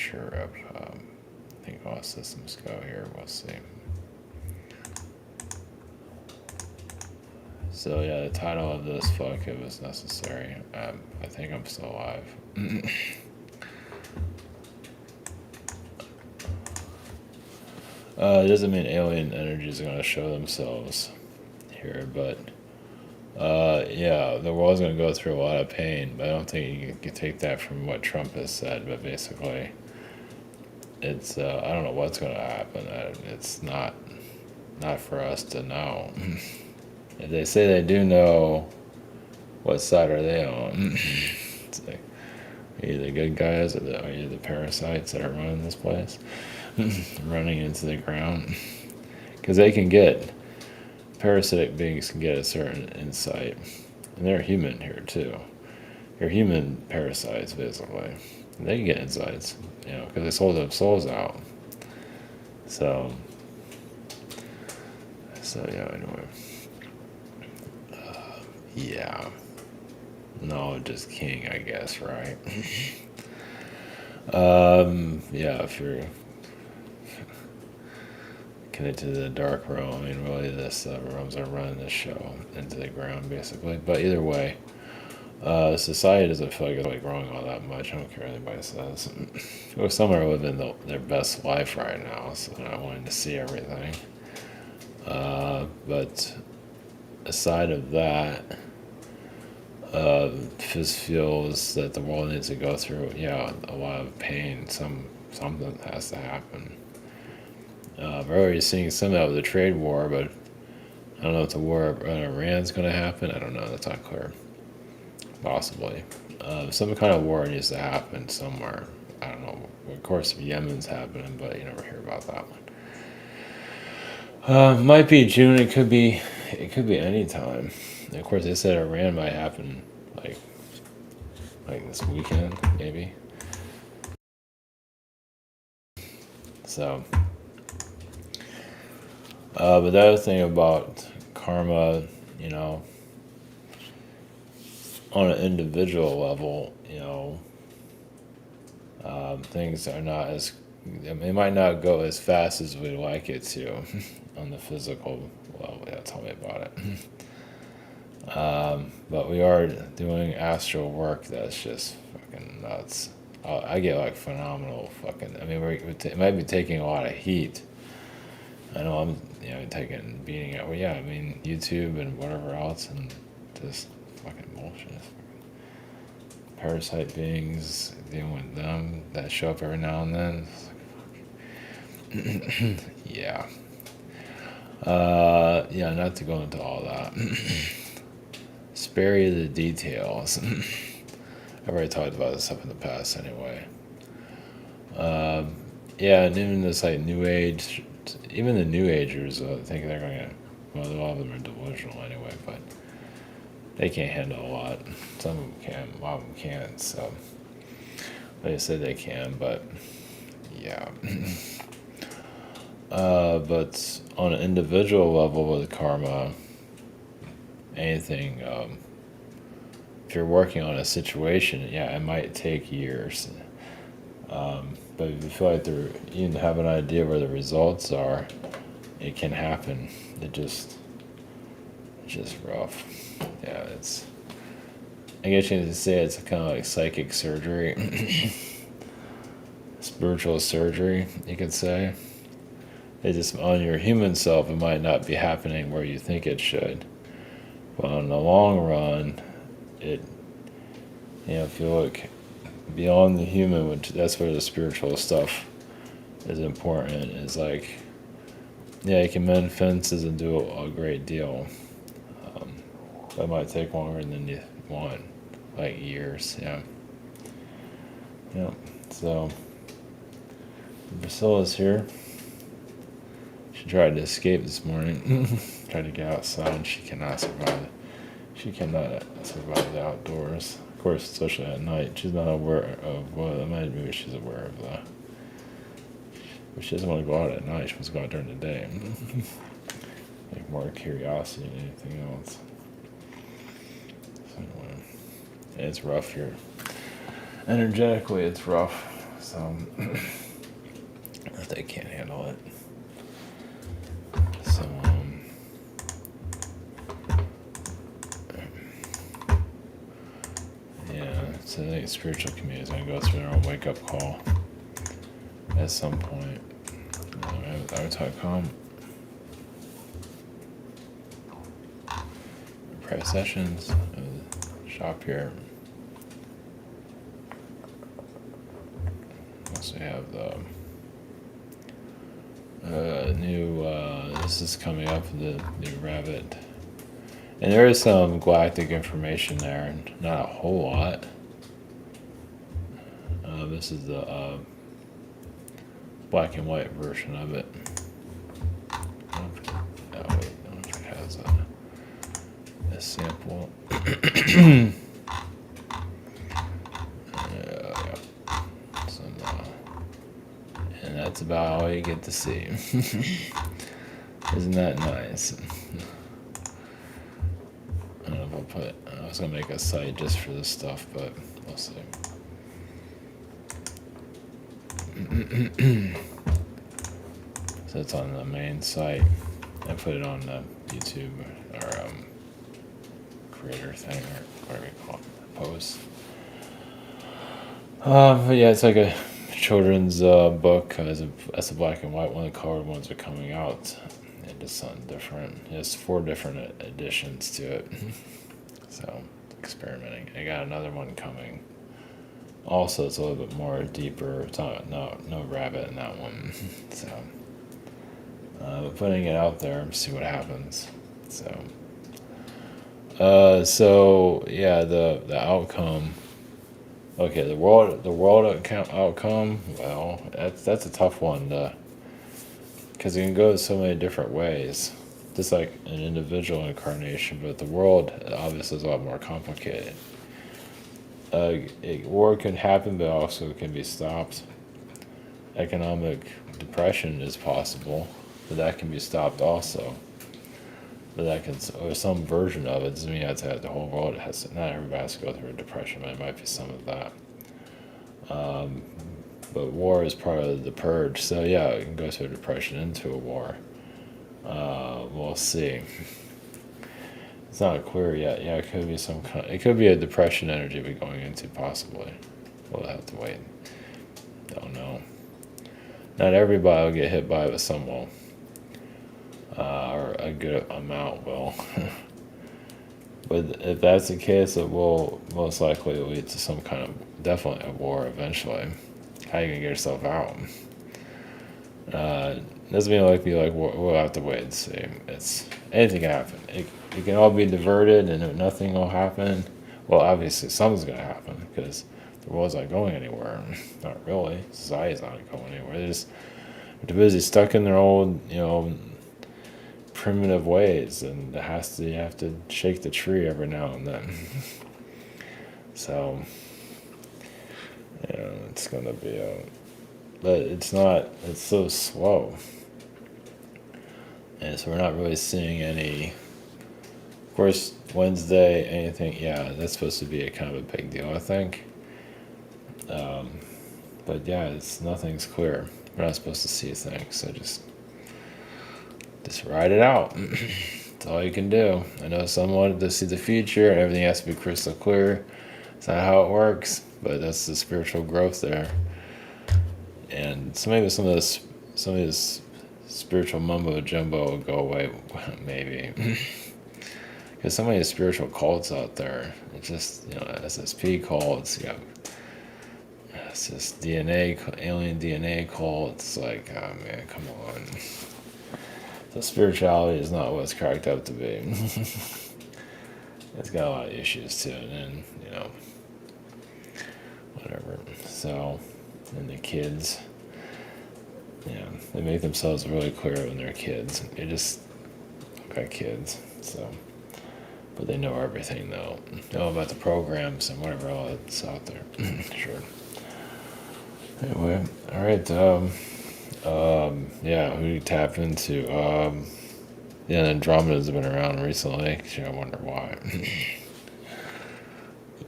sure of. I think all systems go here. We'll see. So yeah, the title of this fuck it was necessary. I think I'm still alive. It doesn't mean alien energies are going to show themselves here, but yeah, the world's going to go through a lot of pain. But I don't think you can take that from what Trump has said. But basically, it's I don't know what's going to happen. It's not for us to know. If they say they do know, what side are they on? It's like, are you the good guys or are you the parasites that are running this place? Running into the ground? Because they can get, parasitic beings can get a certain insight. And they're human here too. They're human parasites, basically. And they can get insights, because they sold their souls out. So yeah, anyway. Yeah. No, just king, I guess, right? Yeah, if you're connected to the dark realm, I mean, really, this realms are running this show into the ground, basically. But either way, society doesn't feel like it's like growing all that much. I don't care what anybody says. Some are living their best life right now, so they're not wanting to see everything. But aside of that, just feels that the world needs to go through, a lot of pain. Something has to happen. We're already seeing some of that with the trade war, but I don't know if the war in Iran's going to happen. I don't know. That's not clear. Possibly. Some kind of war needs to happen somewhere. I don't know. Of course, Yemen's happening, but you never hear about that one. Might be June. It could be any time. And of course, they said Iran might happen like this weekend, maybe. So, but the other thing about karma, on an individual level, things are not as, it might not go as fast as we'd like it to on the physical level. Yeah, tell me about it. But we are doing astral work that's just fucking nuts. I get like phenomenal fucking. I mean, it might be taking a lot of heat. I know I'm, beating it. Well, yeah, I mean, YouTube and whatever else, and just fucking bullshit. Parasite beings, dealing with them that show up every now and then. Yeah. Yeah, not to go into all that. Spare you the details. I've already talked about this stuff in the past anyway. Yeah, and even this like new age, even the new agers think they're going to, well, a lot of them are delusional anyway, but they can't handle a lot. Some of them can, a lot of them can't, so they say they can, but yeah. But on an individual level with karma, anything, if you're working on a situation, yeah, it might take years. But if you feel like you have an idea where the results are, it can happen. It's just rough. Yeah, I guess you can say it's kind of like psychic surgery. Spiritual surgery, you could say. It just, on your human self, it might not be happening where you think it should. But in the long run, if you look beyond the human, which that's where the spiritual stuff is important, is like, yeah, you can mend fences and do a great deal. That might take longer than you want, like years, yeah. Yeah, so Priscilla's here. She tried to escape this morning, tried to get outside, and she cannot survive the outdoors. Of course, especially at night. She's not aware of, well, maybe she's aware of that. But she doesn't want to go out at night. She wants to go out during the day. Like more curiosity than anything else. So anyway, it's rough here. Energetically, it's rough. So if they can't handle it. So yeah, so I think spiritual community is gonna go through their own wake up call at some point. Avatar.com. Private sessions. Shop here. Also have the new. This is coming up. The new rabbit. And there is some galactic information there, and not a whole lot. This is the black and white version of it. I don't know if it has a sample. Yeah. And that's about all you get to see. Isn't that nice? I don't know if I'll put. I was gonna make a site just for this stuff, but we'll see. So it's on the main site. I put it on the YouTube or creator thing or whatever you call it, post. But yeah, it's like a children's book. That's a black and white one. The colored ones are coming out. And just something different. There's 4 different additions to it. So experimenting. I got another one coming. Also, it's a little bit more deeper. It's not no rabbit in that one. So, but putting it out there and see what happens. So, yeah, the outcome. Okay, the world outcome. Well, that's a tough one, because it can go so many different ways. Just like an individual incarnation, but the world obviously is a lot more complicated. War can happen, but also can be stopped. Economic depression is possible, but that can be stopped also. But that can, or some version of it, doesn't mean you have to have the whole world. It has to, not everybody has to go through a depression, but it might be some of that. But war is part of the purge, so yeah, it can go through a depression into a war. We'll see. It's not clear yet. Yeah, it could be some kind. It could be a depression energy we're going into, possibly. We'll have to wait. Don't know. Not everybody will get hit by it, but some will. Or a good amount will. But if that's the case, it will most likely lead to some kind of, definitely a war eventually. How are you gonna get yourself out? Doesn't mean like we'll have to wait and see. It's anything can happen. It can all be diverted and nothing will happen. Well, obviously something's gonna happen because the world's not going anywhere. Not really. Society's not going anywhere. They're just too busy stuck in their old, primitive ways, and you have to shake the tree every now and then. So, it's gonna be but it's not. It's so slow, and so we're not really seeing any. Of course, Wednesday, anything. Yeah, that's supposed to be a kind of a big deal, I think. But yeah, nothing's clear. We're not supposed to see things, so just ride it out. That's all you can do. I know some wanted to see the future, and everything has to be crystal clear. It's not how it works, but that's the spiritual growth there. And so maybe some of this spiritual mumbo jumbo will go away, maybe. Because so many spiritual cults out there. It's just, SSP cults, it's just alien DNA cults. It's like, oh man, come on. So spirituality is not what it's cracked up to be. It's got a lot of issues to it, and whatever. So, and the kids, they make themselves really clear when they're kids. They just got kids, so. But they know everything, though. Know about the programs and whatever all that's out there. Sure. Anyway, all right. Who you tap into? Andromeda's been around recently. I wonder why.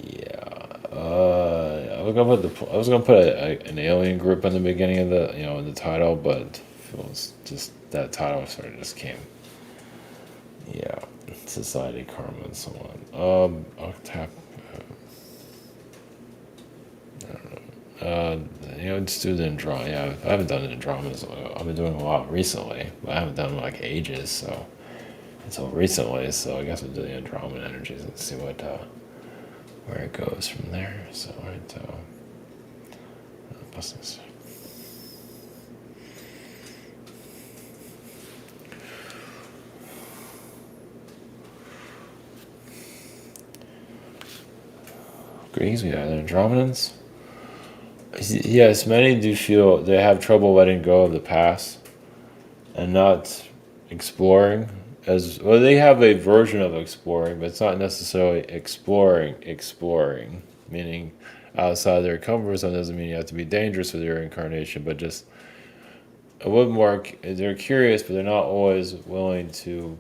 Yeah. I I was gonna put an alien group in the beginning of the in the title, but it was just that title sort of just came. Yeah, society, karma, and so on. I'll tap. Uh, just do the Andromeda. Yeah, I haven't done the Andromeda. I've been doing a lot recently, but I haven't done like ages. So until recently, so I guess we'll do the Andromeda energies and see what where it goes from there. So right, business. Greeks, we have the Andromedans. Yes, many do feel they have trouble letting go of the past and not exploring as well. They have a version of exploring, but it's not necessarily exploring, meaning outside their comfort zone doesn't mean you have to be dangerous with your incarnation, but just a little more. They're curious, but they're not always willing to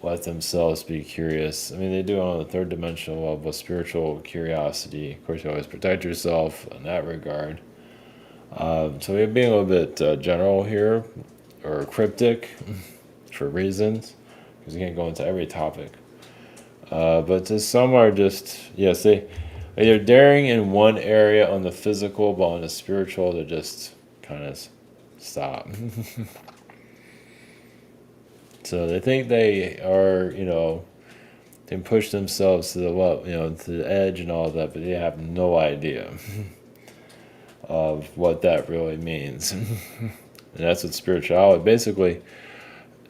let themselves be curious. I mean, they do it on the third dimensional level, spiritual curiosity. Of course, you always protect yourself in that regard. So we're being a little bit general here, or cryptic, for reasons, because you can't go into every topic. But some are just, yes, they're daring in one area on the physical, but on the spiritual, they just kind of stop. So they think they are, can push themselves to to the edge and all that, but they have no idea of what that really means. And that's what spirituality, basically,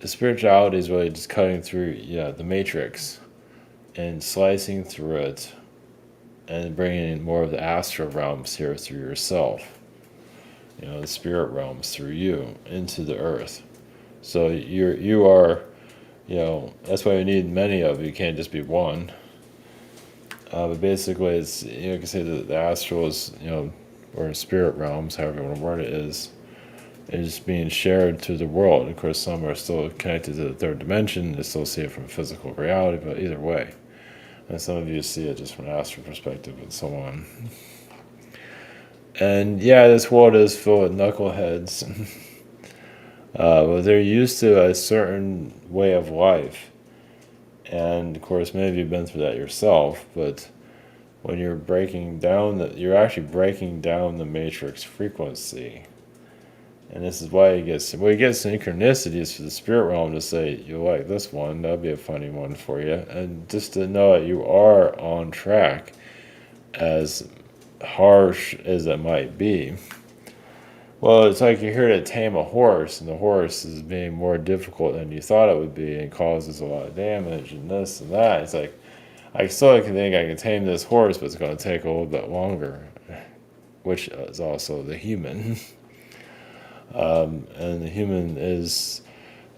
the spirituality is really just cutting through, the matrix and slicing through it and bringing in more of the astral realms here through yourself, the spirit realms through you into the earth. So you are, that's why you need many of you. You can't just be one. But basically, it's you can say that the astral is or spirit realms, however you want to word it, is being shared to the world. Of course, some are still connected to the third dimension. They still see it from physical reality, but either way, and some of you see it just from an astral perspective and so on. And yeah, this world is full of knuckleheads. But they're used to a certain way of life. And of course, many of you have been through that yourself, but when you're you're actually breaking down the matrix frequency. And this is why you get synchronicities for the spirit realm to say, you like this one, that'll be a funny one for you. And just to know that you are on track, as harsh as it might be. Well, it's like you're here to tame a horse, and the horse is being more difficult than you thought it would be, and causes a lot of damage, and this and that. It's like, I still think I can tame this horse, but it's going to take a little bit longer, which is also the human. And the human is,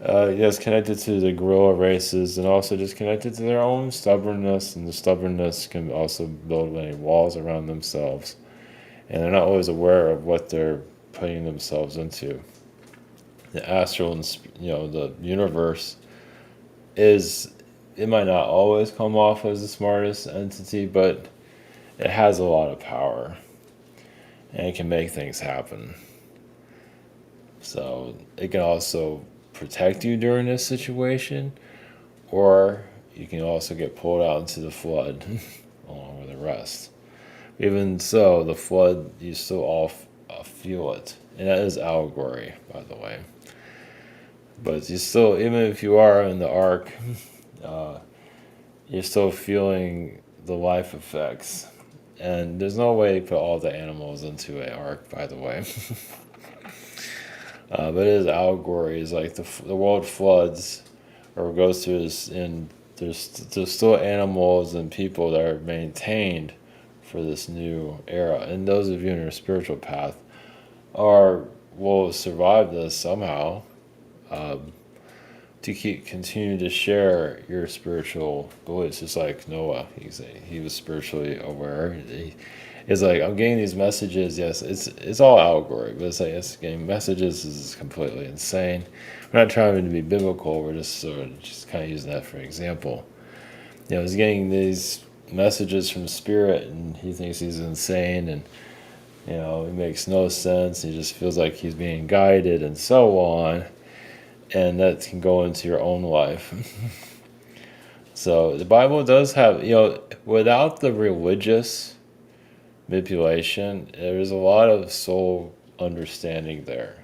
yes, connected to the gorilla races, and also just connected to their own stubbornness, and the stubbornness can also build many walls around themselves, and they're not always aware of what they're putting themselves into. The astral and the universe it might not always come off as the smartest entity, but it has a lot of power and it can make things happen. So it can also protect you during this situation, or you can also get pulled out into the flood along with the rest. Even so, the flood, you still all feel it. And that is allegory, by the way. But you still, even if you are in the ark, you're still feeling the life effects. And there's no way to put all the animals into an ark, by the way. But it is allegory. It's like the world floods or goes through this, and there's still animals and people that are maintained for this new era. And those of you in your spiritual path will survive this somehow, to continue to share your spiritual beliefs. Just like Noah, he was spiritually aware. It's like, I'm getting these messages. Yes, it's all allegory, but it's like getting messages is completely insane. We're not trying to be biblical. We're just kind of using that for example. He's getting these messages from spirit, and he thinks he's insane, and it makes no sense. He just feels like he's being guided, and so on, and that can go into your own life. So the Bible does have, without the religious manipulation, there's a lot of soul understanding there.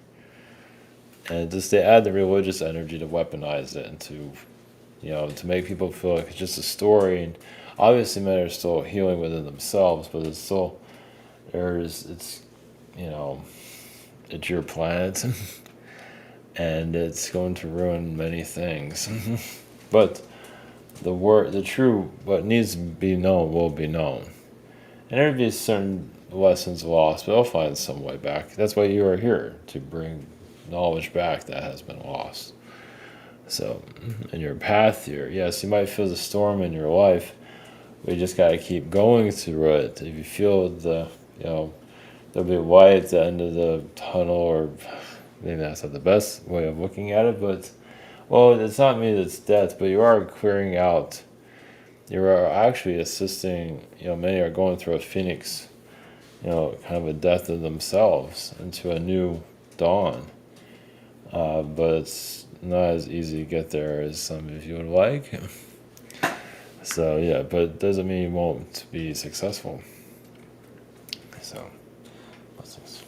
And just they add the religious energy to weaponize it and to make people feel like it's just a story. And obviously men are still healing within themselves, but it's still, you know, it's your planet and it's going to ruin many things. But what needs to be known will be known. And there will be certain lessons lost, but I'll find some way back. That's why you are here, to bring knowledge back that has been lost. So, in your path here, yes, you might feel the storm in your life, but you just got to keep going through it. If you feel there'll be light at the end of the tunnel, or maybe that's not the best way of looking at it, but, well, it's not me that's death, but you are clearing out. You are actually assisting, many are going through a phoenix, kind of a death of themselves into a new dawn. But it's not as easy to get there as some of you would like. So, yeah, but it doesn't mean you won't be successful. So, blessings.